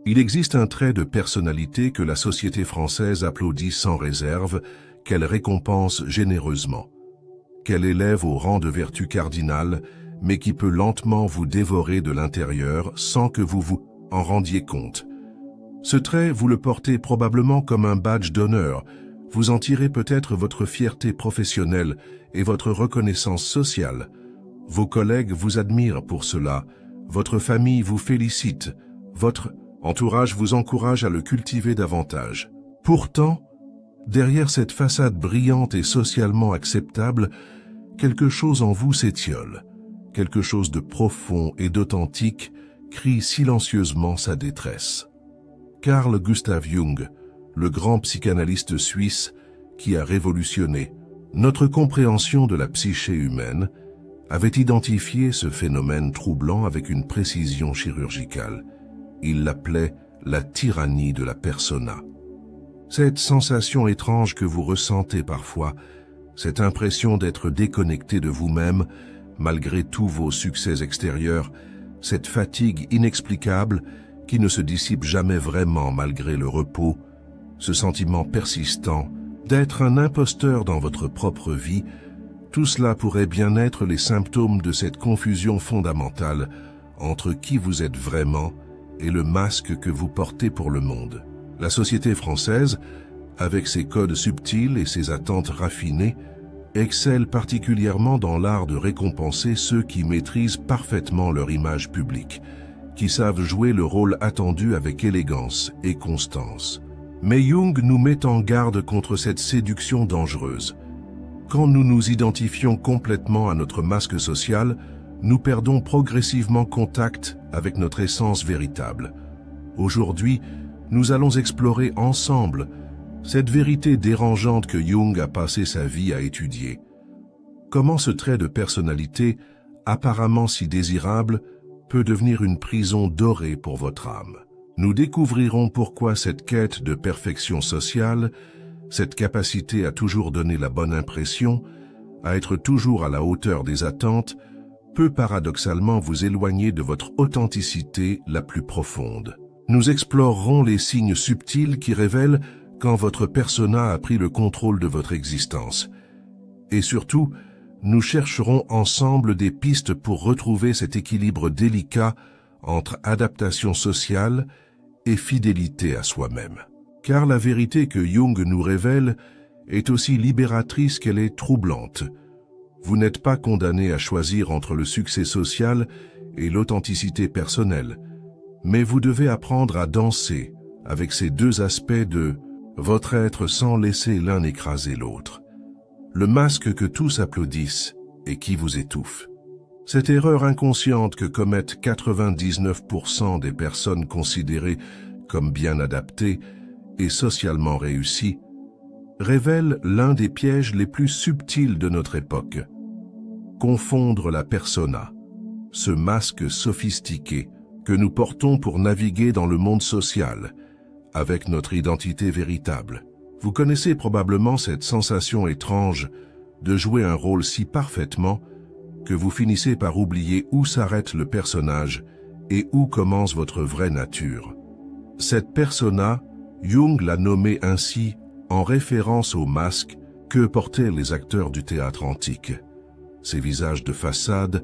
Il existe un trait de personnalité que la société française applaudit sans réserve, qu'elle récompense généreusement, qu'elle élève au rang de vertu cardinale, mais qui peut lentement vous dévorer de l'intérieur sans que vous vous en rendiez compte. Ce trait, vous le portez probablement comme un badge d'honneur. Vous en tirez peut-être votre fierté professionnelle et votre reconnaissance sociale. Vos collègues vous admirent pour cela, votre famille vous félicite, votre entourage vous encourage à le cultiver davantage. Pourtant, derrière cette façade brillante et socialement acceptable, quelque chose en vous s'étiole. Quelque chose de profond et d'authentique crie silencieusement sa détresse. Carl Gustav Jung, le grand psychanalyste suisse qui a révolutionné notre compréhension de la psyché humaine, avait identifié ce phénomène troublant avec une précision chirurgicale. Il l'appelait la tyrannie de la persona. Cette sensation étrange que vous ressentez parfois, cette impression d'être déconnecté de vous-même, malgré tous vos succès extérieurs, cette fatigue inexplicable qui ne se dissipe jamais vraiment malgré le repos, ce sentiment persistant d'être un imposteur dans votre propre vie, tout cela pourrait bien être les symptômes de cette confusion fondamentale entre qui vous êtes vraiment et le masque que vous portez pour le monde. La société française, avec ses codes subtils et ses attentes raffinées, excelle particulièrement dans l'art de récompenser ceux qui maîtrisent parfaitement leur image publique, qui savent jouer le rôle attendu avec élégance et constance. Mais Jung nous met en garde contre cette séduction dangereuse. Quand nous nous identifions complètement à notre masque social, nous perdons progressivement contact avec notre essence véritable. Aujourd'hui, nous allons explorer ensemble cette vérité dérangeante que Jung a passé sa vie à étudier. Comment ce trait de personnalité, apparemment si désirable, peut devenir une prison dorée pour votre âme. Nous découvrirons pourquoi cette quête de perfection sociale, cette capacité à toujours donner la bonne impression, à être toujours à la hauteur des attentes, peut paradoxalement vous éloigner de votre authenticité la plus profonde. Nous explorerons les signes subtils qui révèlent quand votre persona a pris le contrôle de votre existence. Et surtout, nous chercherons ensemble des pistes pour retrouver cet équilibre délicat entre adaptation sociale et fidélité à soi-même. Car la vérité que Jung nous révèle est aussi libératrice qu'elle est troublante. Vous n'êtes pas condamné à choisir entre le succès social et l'authenticité personnelle, mais vous devez apprendre à danser avec ces deux aspects de votre être sans laisser l'un écraser l'autre. Le masque que tous applaudissent et qui vous étouffe. Cette erreur inconsciente que commettent 99% des personnes considérées comme bien adaptées et socialement réussies révèle l'un des pièges les plus subtils de notre époque. Confondre la persona, ce masque sophistiqué que nous portons pour naviguer dans le monde social, avec notre identité véritable. Vous connaissez probablement cette sensation étrange de jouer un rôle si parfaitement que vous finissez par oublier où s'arrête le personnage et où commence votre vraie nature. Cette persona, Jung l'a nommée ainsi en référence au masque que portaient les acteurs du théâtre antique. Ces visages de façade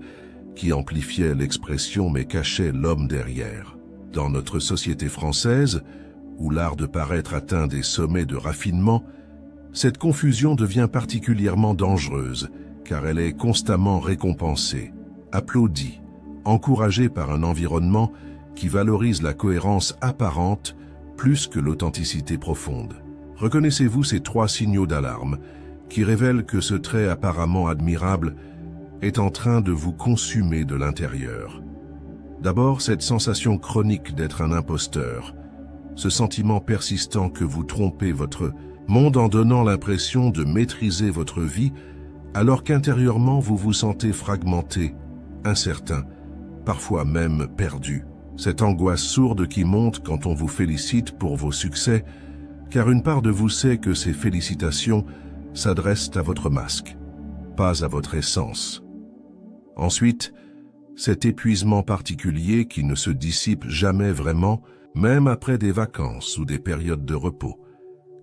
qui amplifiaient l'expression mais cachaient l'homme derrière. Dans notre société française, où l'art de paraître atteint des sommets de raffinement, cette confusion devient particulièrement dangereuse, car elle est constamment récompensée, applaudie, encouragée par un environnement qui valorise la cohérence apparente plus que l'authenticité profonde. Reconnaissez-vous ces trois signaux d'alarme qui révèlent que ce trait apparemment admirable est en train de vous consumer de l'intérieur? D'abord, cette sensation chronique d'être un imposteur, ce sentiment persistant que vous trompez votre monde en donnant l'impression de maîtriser votre vie, alors qu'intérieurement vous vous sentez fragmenté, incertain, parfois même perdu. Cette angoisse sourde qui monte quand on vous félicite pour vos succès, car une part de vous sait que ces félicitations s'adressent à votre masque, pas à votre essence. Ensuite, cet épuisement particulier qui ne se dissipe jamais vraiment, même après des vacances ou des périodes de repos,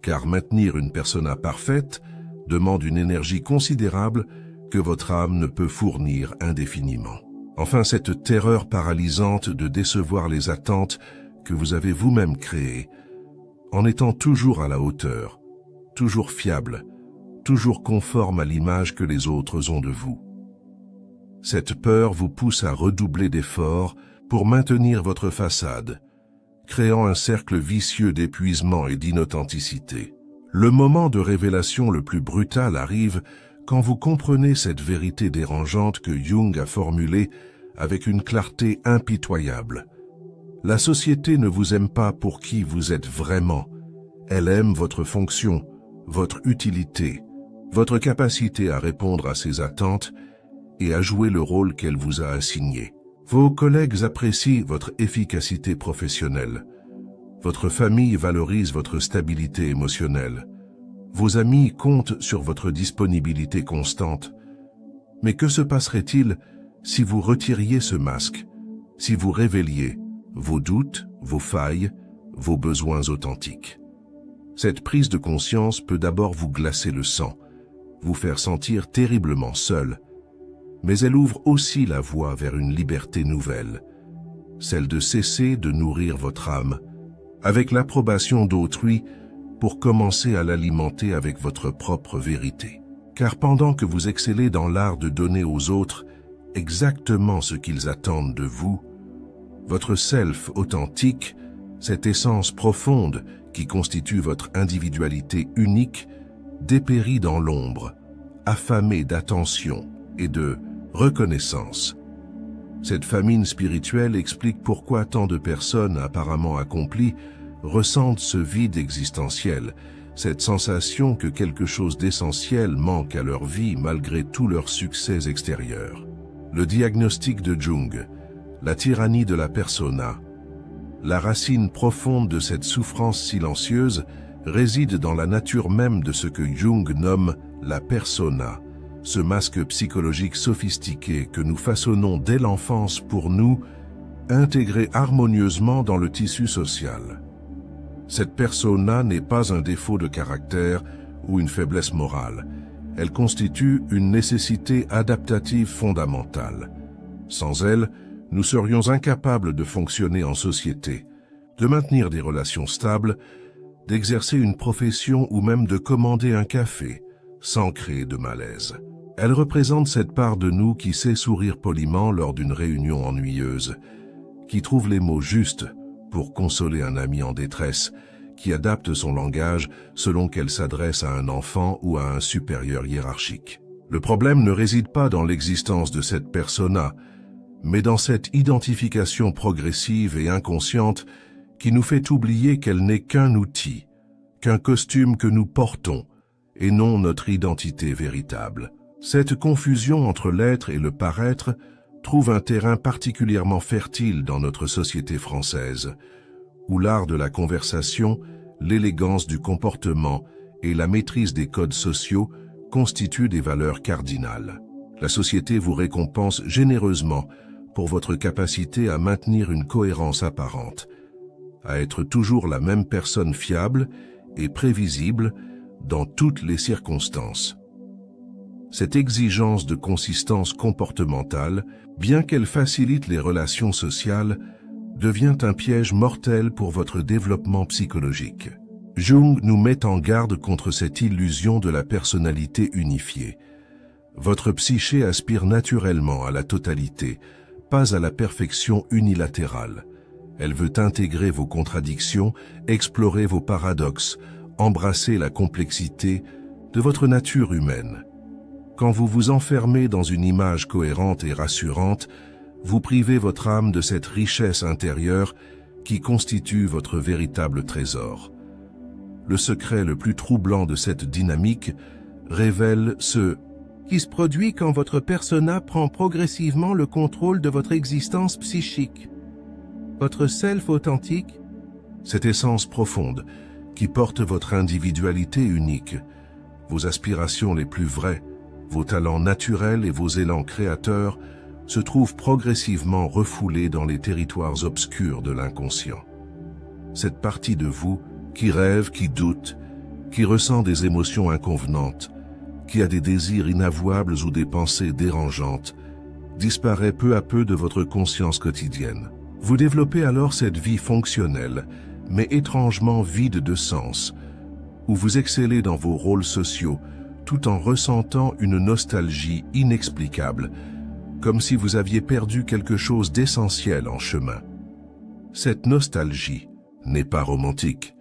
car maintenir une persona parfaite demande une énergie considérable que votre âme ne peut fournir indéfiniment. Enfin, cette terreur paralysante de décevoir les attentes que vous avez vous-même créées, en étant toujours à la hauteur, toujours fiable, toujours conforme à l'image que les autres ont de vous. Cette peur vous pousse à redoubler d'efforts pour maintenir votre façade, créant un cercle vicieux d'épuisement et d'inauthenticité. Le moment de révélation le plus brutal arrive quand vous comprenez cette vérité dérangeante que Jung a formulée avec une clarté impitoyable. La société ne vous aime pas pour qui vous êtes vraiment. Elle aime votre fonction, votre utilité, votre capacité à répondre à ses attentes et à jouer le rôle qu'elle vous a assigné. Vos collègues apprécient votre efficacité professionnelle. Votre famille valorise votre stabilité émotionnelle. Vos amis comptent sur votre disponibilité constante. Mais que se passerait-il si vous retiriez ce masque, si vous révéliez vos doutes, vos failles, vos besoins authentiques? Cette prise de conscience peut d'abord vous glacer le sang, vous faire sentir terriblement seul, mais elle ouvre aussi la voie vers une liberté nouvelle, celle de cesser de nourrir votre âme avec l'approbation d'autrui pour commencer à l'alimenter avec votre propre vérité. Car pendant que vous excellez dans l'art de donner aux autres exactement ce qu'ils attendent de vous, votre self authentique, cette essence profonde qui constitue votre individualité unique, dépérit dans l'ombre, affamée d'attention et de reconnaissance. Cette famine spirituelle explique pourquoi tant de personnes apparemment accomplies ressentent ce vide existentiel, cette sensation que quelque chose d'essentiel manque à leur vie malgré tous leurs succès extérieurs. Le diagnostic de Jung, la tyrannie de la persona, la racine profonde de cette souffrance silencieuse réside dans la nature même de ce que Jung nomme la persona, ce masque psychologique sophistiqué que nous façonnons dès l'enfance pour nous intégrer harmonieusement dans le tissu social. Cette persona n'est pas un défaut de caractère ou une faiblesse morale. Elle constitue une nécessité adaptative fondamentale. Sans elle, nous serions incapables de fonctionner en société, de maintenir des relations stables, d'exercer une profession ou même de commander un café sans créer de malaise. Elle représente cette part de nous qui sait sourire poliment lors d'une réunion ennuyeuse, qui trouve les mots justes pour consoler un ami en détresse, qui adapte son langage selon qu'elle s'adresse à un enfant ou à un supérieur hiérarchique. Le problème ne réside pas dans l'existence de cette persona, mais dans cette identification progressive et inconsciente qui nous fait oublier qu'elle n'est qu'un outil, qu'un costume que nous portons, et non notre identité véritable. Cette confusion entre l'être et le paraître trouve un terrain particulièrement fertile dans notre société française, où l'art de la conversation, l'élégance du comportement et la maîtrise des codes sociaux constituent des valeurs cardinales. La société vous récompense généreusement pour votre capacité à maintenir une cohérence apparente, à être toujours la même personne fiable et prévisible dans toutes les circonstances. Cette exigence de consistance comportementale, bien qu'elle facilite les relations sociales, devient un piège mortel pour votre développement psychologique. Jung nous met en garde contre cette illusion de la personnalité unifiée. Votre psyché aspire naturellement à la totalité, pas à la perfection unilatérale. Elle veut intégrer vos contradictions, explorer vos paradoxes, embrasser la complexité de votre nature humaine. Quand vous vous enfermez dans une image cohérente et rassurante, vous privez votre âme de cette richesse intérieure qui constitue votre véritable trésor. Le secret le plus troublant de cette dynamique révèle ce qui se produit quand votre persona prend progressivement le contrôle de votre existence psychique. Votre self authentique, cette essence profonde qui porte votre individualité unique, vos aspirations les plus vraies, vos talents naturels et vos élans créateurs se trouvent progressivement refoulés dans les territoires obscurs de l'inconscient. cette partie de vous qui rêve, qui doute, qui ressent des émotions inconvenantes, qui a des désirs inavouables ou des pensées dérangeantes, disparaît peu à peu de votre conscience quotidienne. Vous développez alors cette vie fonctionnelle, mais étrangement vide de sens, où vous excellez dans vos rôles sociaux, tout en ressentant une nostalgie inexplicable, comme si vous aviez perdu quelque chose d'essentiel en chemin. Cette nostalgie n'est pas romantique,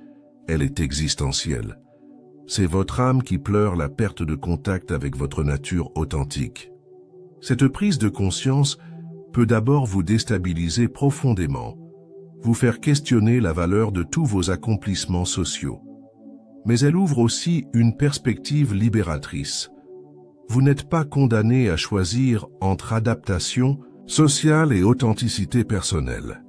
elle est existentielle. C'est votre âme qui pleure la perte de contact avec votre nature authentique. Cette prise de conscience peut d'abord vous déstabiliser profondément, vous faire questionner la valeur de tous vos accomplissements sociaux. Mais elle ouvre aussi une perspective libératrice. Vous n'êtes pas condamné à choisir entre adaptation sociale et authenticité personnelle.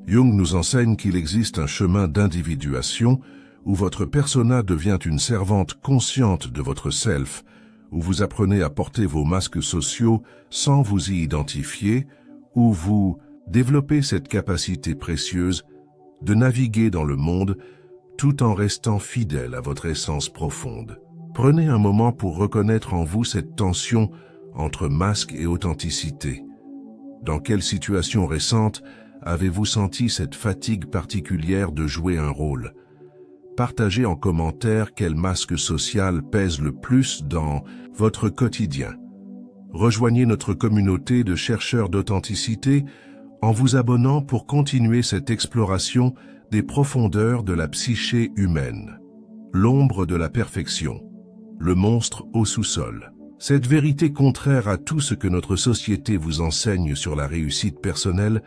Jung nous enseigne qu'il existe un chemin d'individuation où votre persona devient une servante consciente de votre self, où vous apprenez à porter vos masques sociaux sans vous y identifier, où vous développez cette capacité précieuse de naviguer dans le monde tout en restant fidèle à votre essence profonde. Prenez un moment pour reconnaître en vous cette tension entre masque et authenticité. Dans quelle situation récente avez-vous senti cette fatigue particulière de jouer un rôle? Partagez en commentaire quel masque social pèse le plus dans votre quotidien. Rejoignez notre communauté de chercheurs d'authenticité en vous abonnant pour continuer cette exploration des profondeurs de la psyché humaine. L'ombre de la perfection, le monstre au sous-sol. Cette vérité contraire à tout ce que notre société vous enseigne sur la réussite personnelle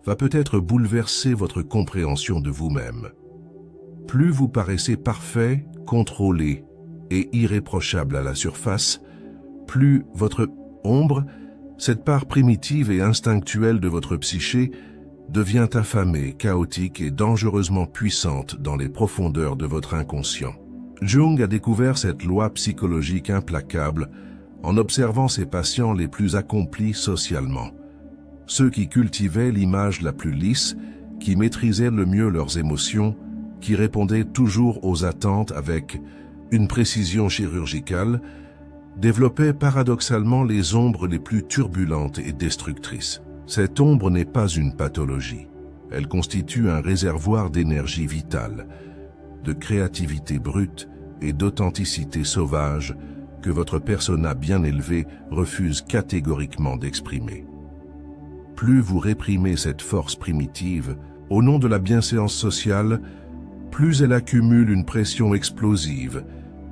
va peut-être bouleverser votre compréhension de vous-même. Plus vous paraissez parfait, contrôlé et irréprochable à la surface, plus votre ombre, cette part primitive et instinctuelle de votre psyché, devient affamée, chaotique et dangereusement puissante dans les profondeurs de votre inconscient. Jung a découvert cette loi psychologique implacable en observant ses patients les plus accomplis socialement. Ceux qui cultivaient l'image la plus lisse, qui maîtrisaient le mieux leurs émotions, qui répondaient toujours aux attentes avec une précision chirurgicale, développaient paradoxalement les ombres les plus turbulentes et destructrices. Cette ombre n'est pas une pathologie. Elle constitue un réservoir d'énergie vitale, de créativité brute et d'authenticité sauvage que votre persona bien élevé refuse catégoriquement d'exprimer. Plus vous réprimez cette force primitive, au nom de la bienséance sociale, plus elle accumule une pression explosive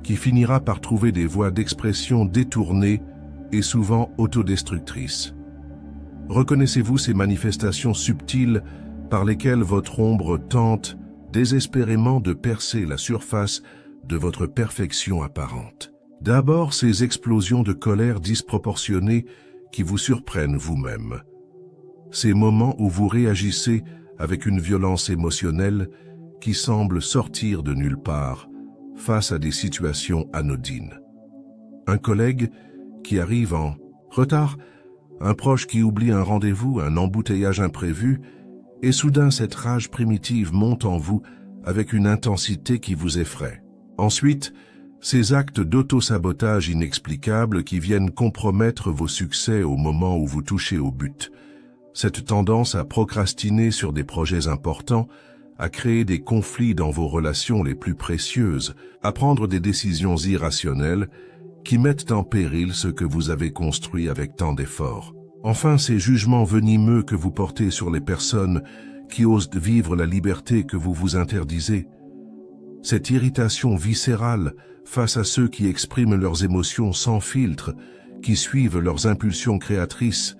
qui finira par trouver des voies d'expression détournées et souvent autodestructrices. Reconnaissez-vous ces manifestations subtiles par lesquelles votre ombre tente désespérément de percer la surface de votre perfection apparente? D'abord, ces explosions de colère disproportionnées qui vous surprennent vous-même. Ces moments où vous réagissez avec une violence émotionnelle qui semble sortir de nulle part face à des situations anodines. Un collègue qui arrive en retard, un proche qui oublie un rendez-vous, un embouteillage imprévu, et soudain cette rage primitive monte en vous avec une intensité qui vous effraie. Ensuite, ces actes d'auto-sabotage inexplicables qui viennent compromettre vos succès au moment où vous touchez au but. Cette tendance à procrastiner sur des projets importants, à créer des conflits dans vos relations les plus précieuses, à prendre des décisions irrationnelles qui mettent en péril ce que vous avez construit avec tant d'efforts. Enfin, ces jugements venimeux que vous portez sur les personnes qui osent vivre la liberté que vous vous interdisez. Cette irritation viscérale face à ceux qui expriment leurs émotions sans filtre, qui suivent leurs impulsions créatrices,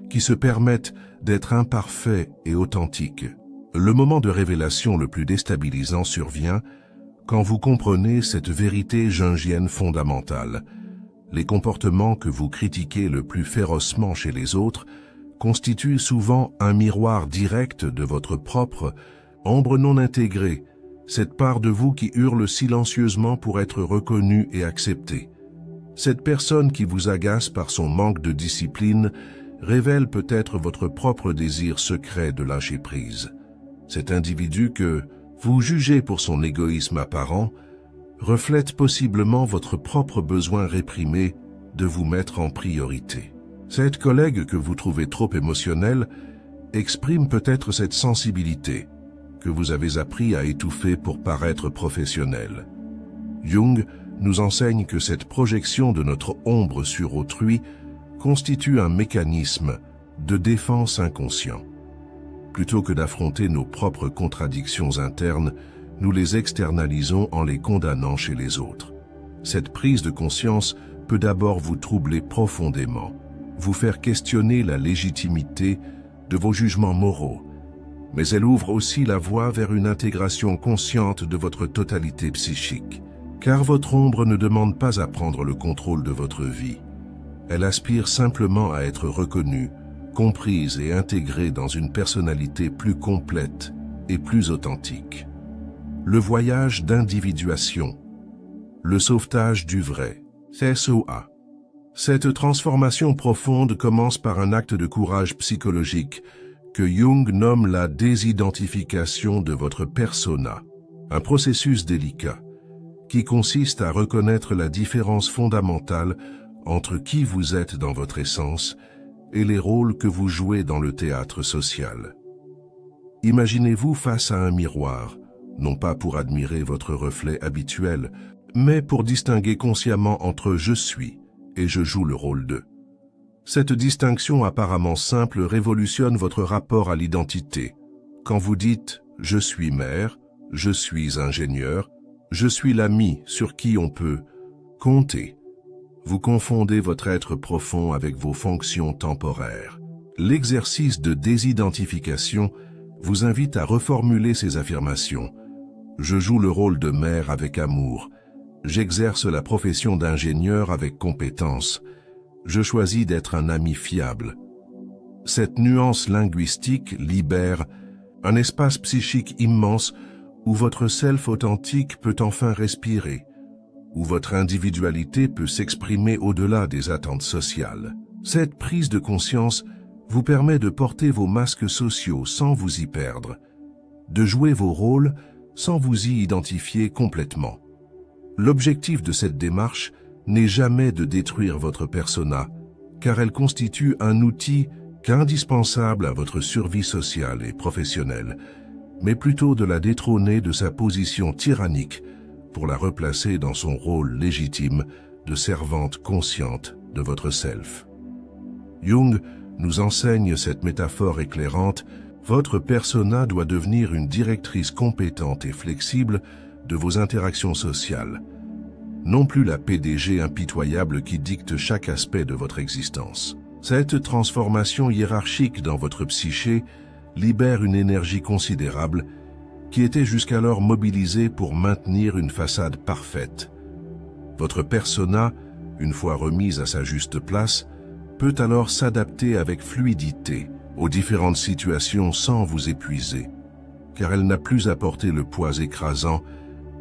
qui se permettent d'être imparfaits et authentiques. Le moment de révélation le plus déstabilisant survient quand vous comprenez cette vérité jungienne fondamentale. Les comportements que vous critiquez le plus férocement chez les autres constituent souvent un miroir direct de votre propre ombre non intégrée, cette part de vous qui hurle silencieusement pour être reconnue et acceptée. Cette personne qui vous agace par son manque de discipline révèle peut-être votre propre désir secret de lâcher prise. Cet individu que vous jugez pour son égoïsme apparent reflète possiblement votre propre besoin réprimé de vous mettre en priorité. Cette collègue que vous trouvez trop émotionnelle exprime peut-être cette sensibilité que vous avez appris à étouffer pour paraître professionnel. Jung nous enseigne que cette projection de notre ombre sur autrui constitue un mécanisme de défense inconscient. Plutôt que d'affronter nos propres contradictions internes, nous les externalisons en les condamnant chez les autres. Cette prise de conscience peut d'abord vous troubler profondément, vous faire questionner la légitimité de vos jugements moraux, mais elle ouvre aussi la voie vers une intégration consciente de votre totalité psychique. Car votre ombre ne demande pas à prendre le contrôle de votre vie. Elle aspire simplement à être reconnue, comprise et intégrée dans une personnalité plus complète et plus authentique. Le voyage d'individuation, le sauvetage du vrai, SOA. Cette transformation profonde commence par un acte de courage psychologique que Jung nomme la désidentification de votre persona, un processus délicat qui consiste à reconnaître la différence fondamentale entre qui vous êtes dans votre essence et les rôles que vous jouez dans le théâtre social. Imaginez-vous face à un miroir, non pas pour admirer votre reflet habituel, mais pour distinguer consciemment entre « je suis » et « je joue le rôle de ». Cette distinction apparemment simple révolutionne votre rapport à l'identité. Quand vous dites « je suis mère »,« je suis ingénieur », je suis l'ami sur qui on peut compter. Vous confondez votre être profond avec vos fonctions temporaires. L'exercice de désidentification vous invite à reformuler ces affirmations. Je joue le rôle de mère avec amour. J'exerce la profession d'ingénieur avec compétence. Je choisis d'être un ami fiable. Cette nuance linguistique libère un espace psychique immense où votre self authentique peut enfin respirer, où votre individualité peut s'exprimer au-delà des attentes sociales. Cette prise de conscience vous permet de porter vos masques sociaux sans vous y perdre, de jouer vos rôles sans vous y identifier complètement. L'objectif de cette démarche n'est jamais de détruire votre persona, car elle constitue un outil qu'indispensable à votre survie sociale et professionnelle, mais plutôt de la détrôner de sa position tyrannique pour la replacer dans son rôle légitime de servante consciente de votre self. Jung nous enseigne cette métaphore éclairante: votre persona doit devenir une directrice compétente et flexible de vos interactions sociales, non plus la PDG impitoyable qui dicte chaque aspect de votre existence. Cette transformation hiérarchique dans votre psyché libère une énergie considérable qui était jusqu'alors mobilisée pour maintenir une façade parfaite. Votre persona, une fois remise à sa juste place, peut alors s'adapter avec fluidité aux différentes situations sans vous épuiser, car elle n'a plus à porter le poids écrasant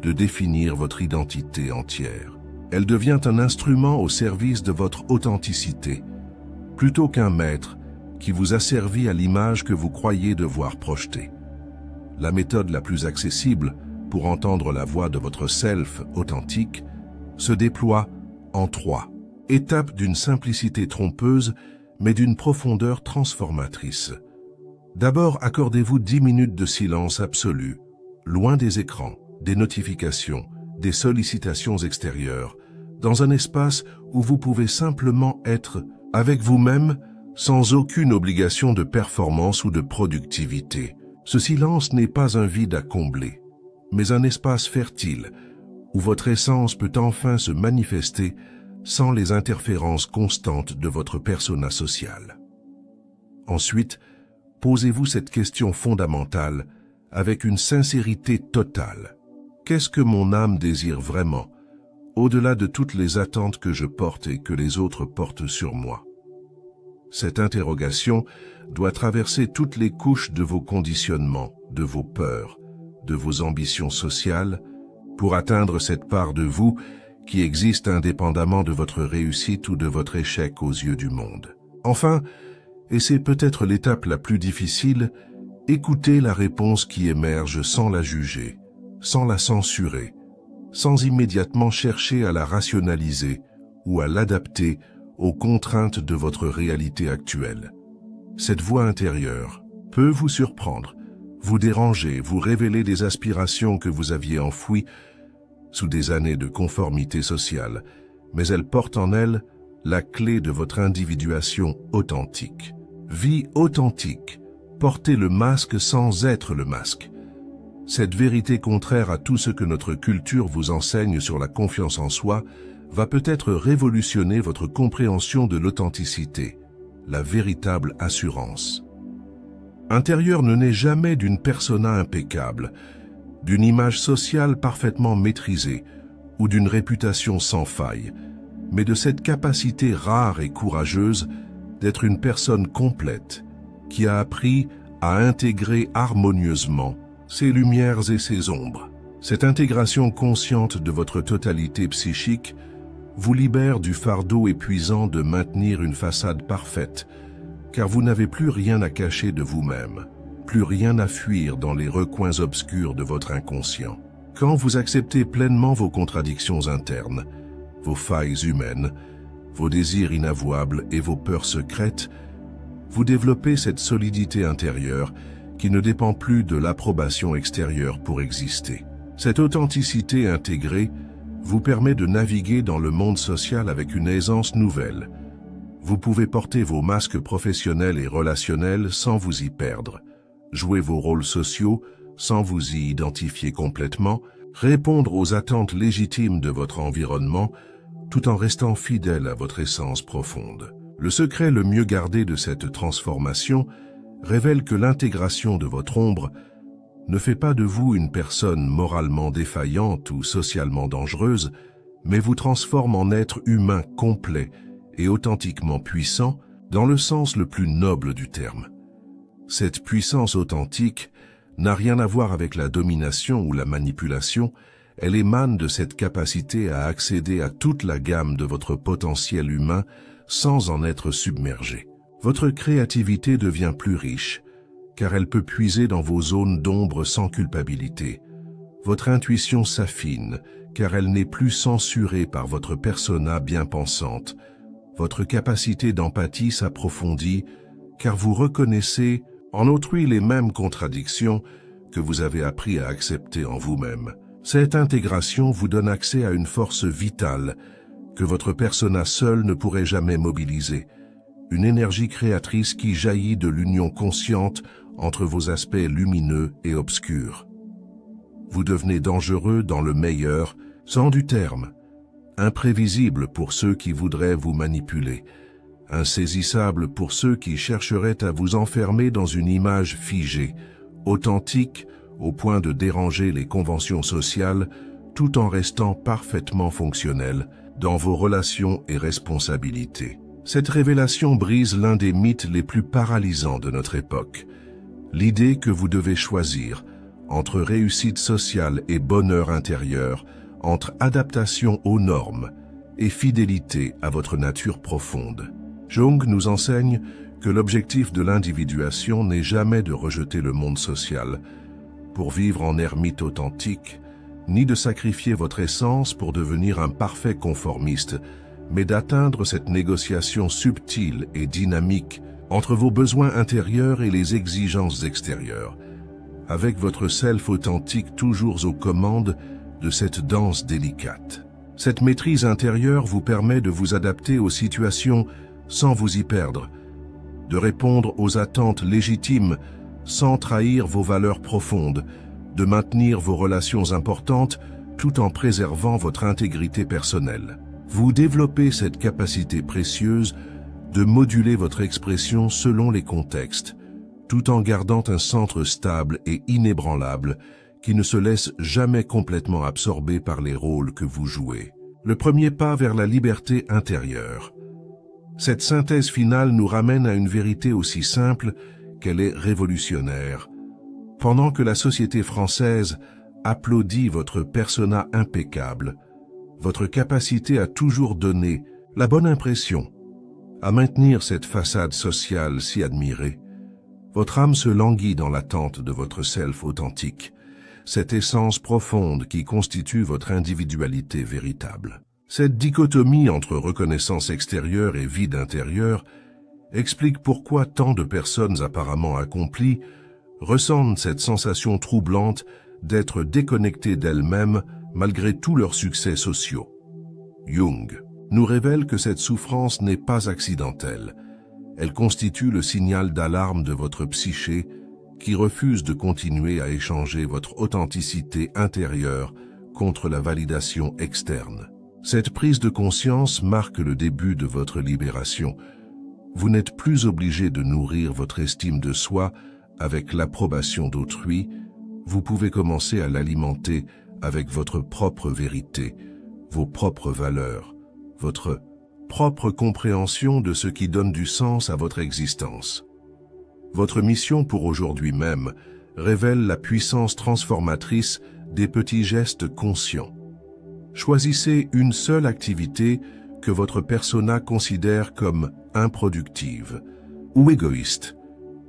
de définir votre identité entière. Elle devient un instrument au service de votre authenticité, plutôt qu'un maître qui vous asservit à l'image que vous croyez devoir projeter. La méthode la plus accessible pour entendre la voix de votre self authentique se déploie en 3 étapes d'une simplicité trompeuse, mais d'une profondeur transformatrice. D'abord, accordez-vous 10 minutes de silence absolu, loin des écrans, des notifications, des sollicitations extérieures, dans un espace où vous pouvez simplement être avec vous-même sans aucune obligation de performance ou de productivité. Ce silence n'est pas un vide à combler, mais un espace fertile où votre essence peut enfin se manifester sans les interférences constantes de votre persona social. Ensuite, posez-vous cette question fondamentale avec une sincérité totale. Qu'est-ce que mon âme désire vraiment, au-delà de toutes les attentes que je porte et que les autres portent sur moi? Cette interrogation doit traverser toutes les couches de vos conditionnements, de vos peurs, de vos ambitions sociales, pour atteindre cette part de vous qui existe indépendamment de votre réussite ou de votre échec aux yeux du monde. Enfin, et c'est peut-être l'étape la plus difficile, Écoutez la réponse qui émerge sans la juger, sans la censurer, sans immédiatement chercher à la rationaliser ou à l'adapter aux contraintes de votre réalité actuelle. Cette voix intérieure peut vous surprendre, vous déranger, vous révéler des aspirations que vous aviez enfouies sous des années de conformité sociale, mais elle porte en elle la clé de votre individuation authentique. Vie authentique, porter le masque sans être le masque. Cette vérité contraire à tout ce que notre culture vous enseigne sur la confiance en soi va peut-être révolutionner votre compréhension de l'authenticité, la véritable assurance. Intérieur ne naît jamais d'une persona impeccable, d'une image sociale parfaitement maîtrisée ou d'une réputation sans faille, mais de cette capacité rare et courageuse d'être une personne complète qui a appris à intégrer harmonieusement ses lumières et ses ombres. Cette intégration consciente de votre totalité psychique vous libère du fardeau épuisant de maintenir une façade parfaite, car vous n'avez plus rien à cacher de vous-même, plus rien à fuir dans les recoins obscurs de votre inconscient. Quand vous acceptez pleinement vos contradictions internes, vos failles humaines, vos désirs inavouables et vos peurs secrètes, vous développez cette solidité intérieure qui ne dépend plus de l'approbation extérieure pour exister. Cette authenticité intégrée vous permet de naviguer dans le monde social avec une aisance nouvelle. Vous pouvez porter vos masques professionnels et relationnels sans vous y perdre, jouer vos rôles sociaux sans vous y identifier complètement, répondre aux attentes légitimes de votre environnement tout en restant fidèle à votre essence profonde. Le secret le mieux gardé de cette transformation révèle que l'intégration de votre ombre ne fait pas de vous une personne moralement défaillante ou socialement dangereuse, mais vous transforme en être humain complet et authentiquement puissant dans le sens le plus noble du terme. Cette puissance authentique n'a rien à voir avec la domination ou la manipulation, elle émane de cette capacité à accéder à toute la gamme de votre potentiel humain sans en être submergé. Votre créativité devient plus riche, car elle peut puiser dans vos zones d'ombre sans culpabilité. Votre intuition s'affine, car elle n'est plus censurée par votre persona bien pensante. Votre capacité d'empathie s'approfondit, car vous reconnaissez en autrui les mêmes contradictions que vous avez appris à accepter en vous-même. Cette intégration vous donne accès à une force vitale que votre persona seul ne pourrait jamais mobiliser, une énergie créatrice qui jaillit de l'union consciente entre vos aspects lumineux et obscurs. Vous devenez dangereux dans le meilleur sens du terme, imprévisible pour ceux qui voudraient vous manipuler, insaisissable pour ceux qui chercheraient à vous enfermer dans une image figée, authentique au point de déranger les conventions sociales tout en restant parfaitement fonctionnel dans vos relations et responsabilités. Cette révélation brise l'un des mythes les plus paralysants de notre époque, l'idée que vous devez choisir entre réussite sociale et bonheur intérieur, entre adaptation aux normes et fidélité à votre nature profonde. Jung nous enseigne que l'objectif de l'individuation n'est jamais de rejeter le monde social pour vivre en ermite authentique, ni de sacrifier votre essence pour devenir un parfait conformiste, mais d'atteindre cette négociation subtile et dynamique entre vos besoins intérieurs et les exigences extérieures, avec votre self authentique toujours aux commandes de cette danse délicate. Cette maîtrise intérieure vous permet de vous adapter aux situations sans vous y perdre, de répondre aux attentes légitimes sans trahir vos valeurs profondes, de maintenir vos relations importantes tout en préservant votre intégrité personnelle. Vous développez cette capacité précieuse de moduler votre expression selon les contextes, tout en gardant un centre stable et inébranlable qui ne se laisse jamais complètement absorber par les rôles que vous jouez. Le premier pas vers la liberté intérieure. Cette synthèse finale nous ramène à une vérité aussi simple qu'elle est révolutionnaire. Pendant que la société française applaudit votre persona impeccable, votre capacité à toujours donner la bonne impression, à maintenir cette façade sociale si admirée, Votre âme se languit dans l'attente de votre self authentique, cette essence profonde qui constitue votre individualité véritable. Cette dichotomie entre reconnaissance extérieure et vide intérieur explique pourquoi tant de personnes apparemment accomplies ressentent cette sensation troublante d'être déconnectées d'elles-mêmes malgré tous leurs succès sociaux. Jung nous révèle que cette souffrance n'est pas accidentelle. Elle constitue le signal d'alarme de votre psyché qui refuse de continuer à échanger votre authenticité intérieure contre la validation externe. Cette prise de conscience marque le début de votre libération. Vous n'êtes plus obligé de nourrir votre estime de soi avec l'approbation d'autrui. Vous pouvez commencer à l'alimenter avec votre propre vérité, vos propres valeurs, votre propre compréhension de ce qui donne du sens à votre existence. Votre mission pour aujourd'hui même révèle la puissance transformatrice des petits gestes conscients. Choisissez une seule activité que votre persona considère comme improductive ou égoïste,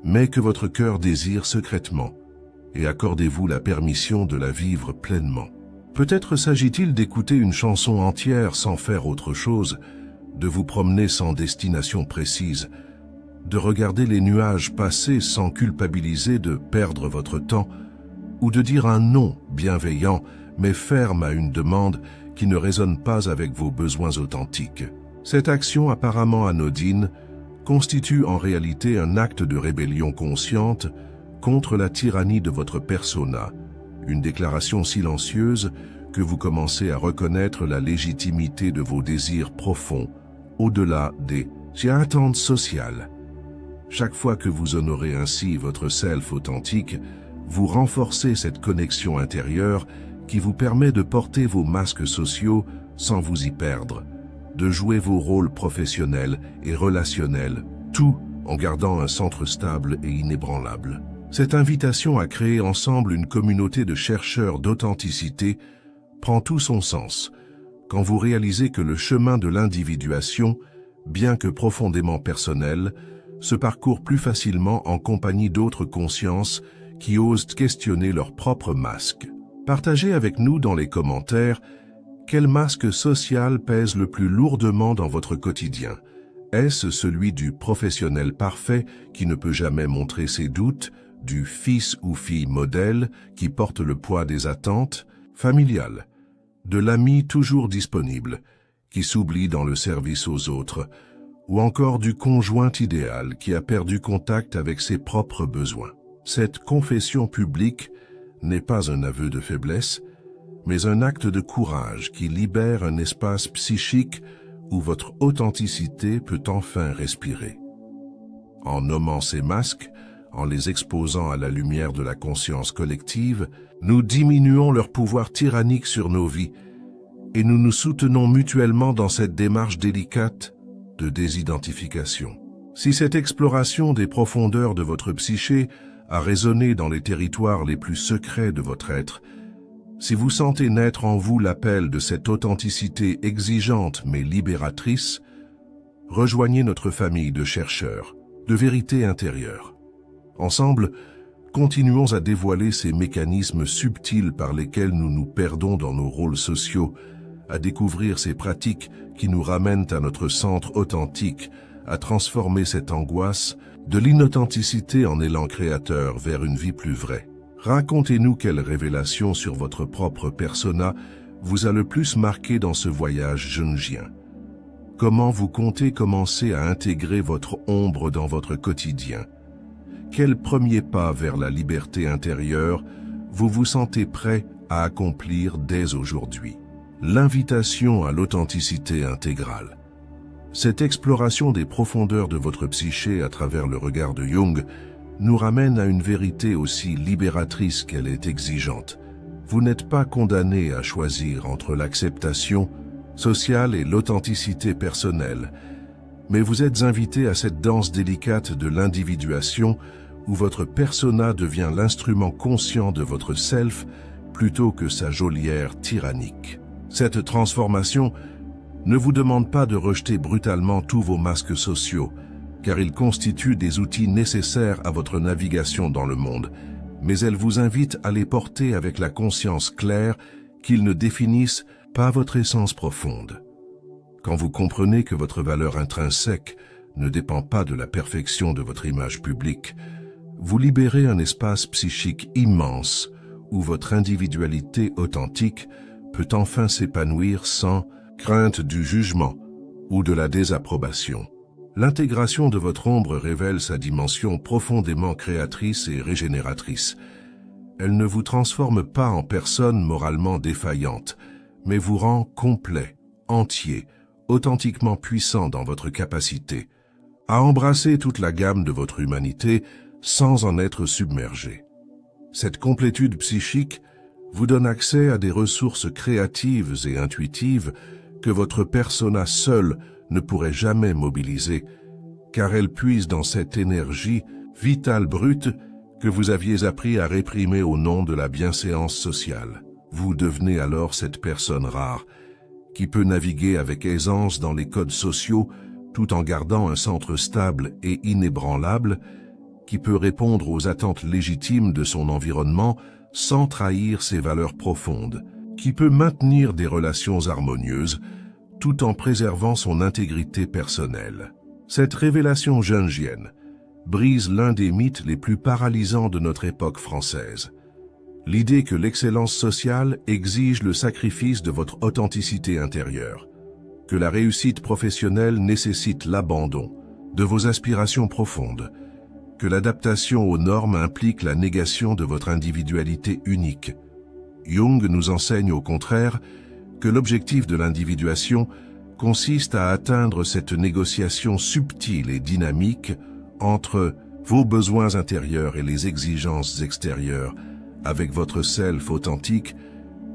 mais que votre cœur désire secrètement, et accordez-vous la permission de la vivre pleinement. Peut-être s'agit-il d'écouter une chanson entière sans faire autre chose, de vous promener sans destination précise, de regarder les nuages passer sans culpabiliser de perdre votre temps, ou de dire un non bienveillant mais ferme à une demande qui ne résonne pas avec vos besoins authentiques. Cette action apparemment anodine constitue en réalité un acte de rébellion consciente contre la tyrannie de votre persona, une déclaration silencieuse que vous commencez à reconnaître la légitimité de vos désirs profonds, au-delà des attentes sociales. Chaque fois que vous honorez ainsi votre self authentique, vous renforcez cette connexion intérieure qui vous permet de porter vos masques sociaux sans vous y perdre, de jouer vos rôles professionnels et relationnels, tout en gardant un centre stable et inébranlable. Cette invitation à créer ensemble une communauté de chercheurs d'authenticité prend tout son sens quand vous réalisez que le chemin de l'individuation, bien que profondément personnel, se parcourt plus facilement en compagnie d'autres consciences qui osent questionner leur propre masque. Partagez avec nous dans les commentaires quel masque social pèse le plus lourdement dans votre quotidien. Est-ce celui du professionnel parfait qui ne peut jamais montrer ses doutes, du fils ou fille modèle qui porte le poids des attentes familiales, de l'ami toujours disponible qui s'oublie dans le service aux autres, ou encore du conjoint idéal qui a perdu contact avec ses propres besoins? Cette confession publique n'est pas un aveu de faiblesse, mais un acte de courage qui libère un espace psychique où votre authenticité peut enfin respirer. En nommant ces masques, en les exposant à la lumière de la conscience collective, nous diminuons leur pouvoir tyrannique sur nos vies et nous nous soutenons mutuellement dans cette démarche délicate de désidentification. Si cette exploration des profondeurs de votre psyché a résonné dans les territoires les plus secrets de votre être, si vous sentez naître en vous l'appel de cette authenticité exigeante mais libératrice, rejoignez notre famille de chercheurs, de vérité intérieure. Ensemble, continuons à dévoiler ces mécanismes subtils par lesquels nous nous perdons dans nos rôles sociaux, à découvrir ces pratiques qui nous ramènent à notre centre authentique, à transformer cette angoisse de l'inauthenticité en élan créateur vers une vie plus vraie. Racontez-nous quelle révélation sur votre propre persona vous a le plus marqué dans ce voyage jungien. Comment vous comptez commencer à intégrer votre ombre dans votre quotidien? Quel premier pas vers la liberté intérieure vous vous sentez prêt à accomplir dès aujourd'hui? L'invitation à l'authenticité intégrale. Cette exploration des profondeurs de votre psyché à travers le regard de Jung nous ramène à une vérité aussi libératrice qu'elle est exigeante. Vous n'êtes pas condamné à choisir entre l'acceptation sociale et l'authenticité personnelle, mais vous êtes invité à cette danse délicate de l'individuation où votre persona devient l'instrument conscient de votre self plutôt que sa geôlière tyrannique. Cette transformation ne vous demande pas de rejeter brutalement tous vos masques sociaux, car ils constituent des outils nécessaires à votre navigation dans le monde, mais elles vous invitent à les porter avec la conscience claire qu'ils ne définissent pas votre essence profonde. Quand vous comprenez que votre valeur intrinsèque ne dépend pas de la perfection de votre image publique, vous libérez un espace psychique immense où votre individualité authentique peut enfin s'épanouir sans crainte du jugement ou de la désapprobation. L'intégration de votre ombre révèle sa dimension profondément créatrice et régénératrice. Elle ne vous transforme pas en personne moralement défaillante, mais vous rend complet, entier, authentiquement puissant dans votre capacité à embrasser toute la gamme de votre humanité sans en être submergé. Cette complétude psychique vous donne accès à des ressources créatives et intuitives que votre persona seul ne pourrait jamais mobiliser, car elle puise dans cette énergie vitale brute que vous aviez appris à réprimer au nom de la bienséance sociale. Vous devenez alors cette personne rare, qui peut naviguer avec aisance dans les codes sociaux tout en gardant un centre stable et inébranlable, qui peut répondre aux attentes légitimes de son environnement sans trahir ses valeurs profondes, qui peut maintenir des relations harmonieuses tout en préservant son intégrité personnelle. Cette révélation jungienne brise l'un des mythes les plus paralysants de notre époque française. L'idée que l'excellence sociale exige le sacrifice de votre authenticité intérieure, que la réussite professionnelle nécessite l'abandon de vos aspirations profondes, que l'adaptation aux normes implique la négation de votre individualité unique. Jung nous enseigne au contraire que l'objectif de l'individuation consiste à atteindre cette négociation subtile et dynamique entre vos besoins intérieurs et les exigences extérieures, avec votre self authentique,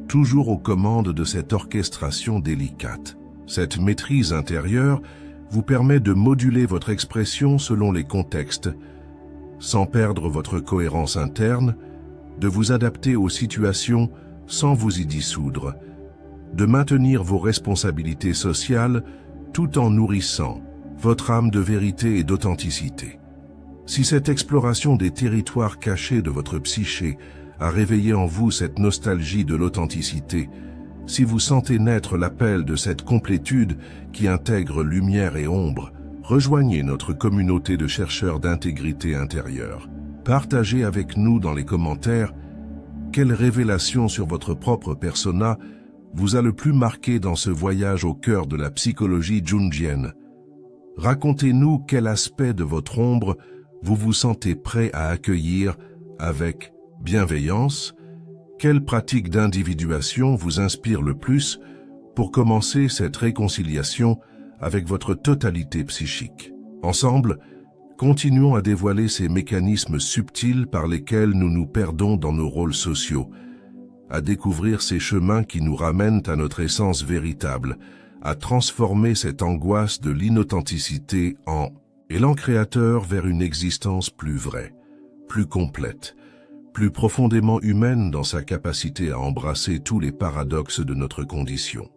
toujours aux commandes de cette orchestration délicate. Cette maîtrise intérieure vous permet de moduler votre expression selon les contextes, sans perdre votre cohérence interne, de vous adapter aux situations sans vous y dissoudre, de maintenir vos responsabilités sociales tout en nourrissant votre âme de vérité et d'authenticité. Si cette exploration des territoires cachés de votre psyché a réveillé en vous cette nostalgie de l'authenticité, si vous sentez naître l'appel de cette complétude qui intègre lumière et ombre, rejoignez notre communauté de chercheurs d'intégrité intérieure. Partagez avec nous dans les commentaires quelle révélation sur votre propre persona vous a le plus marqué dans ce voyage au cœur de la psychologie jungienne. Racontez-nous quel aspect de votre ombre vous vous sentez prêt à accueillir avec bienveillance, quelle pratique d'individuation vous inspire le plus pour commencer cette réconciliation avec votre totalité psychique. Ensemble, continuons à dévoiler ces mécanismes subtils par lesquels nous nous perdons dans nos rôles sociaux, à découvrir ces chemins qui nous ramènent à notre essence véritable, à transformer cette angoisse de l'inauthenticité en élan créateur vers une existence plus vraie, plus complète, plus profondément humaine dans sa capacité à embrasser tous les paradoxes de notre condition.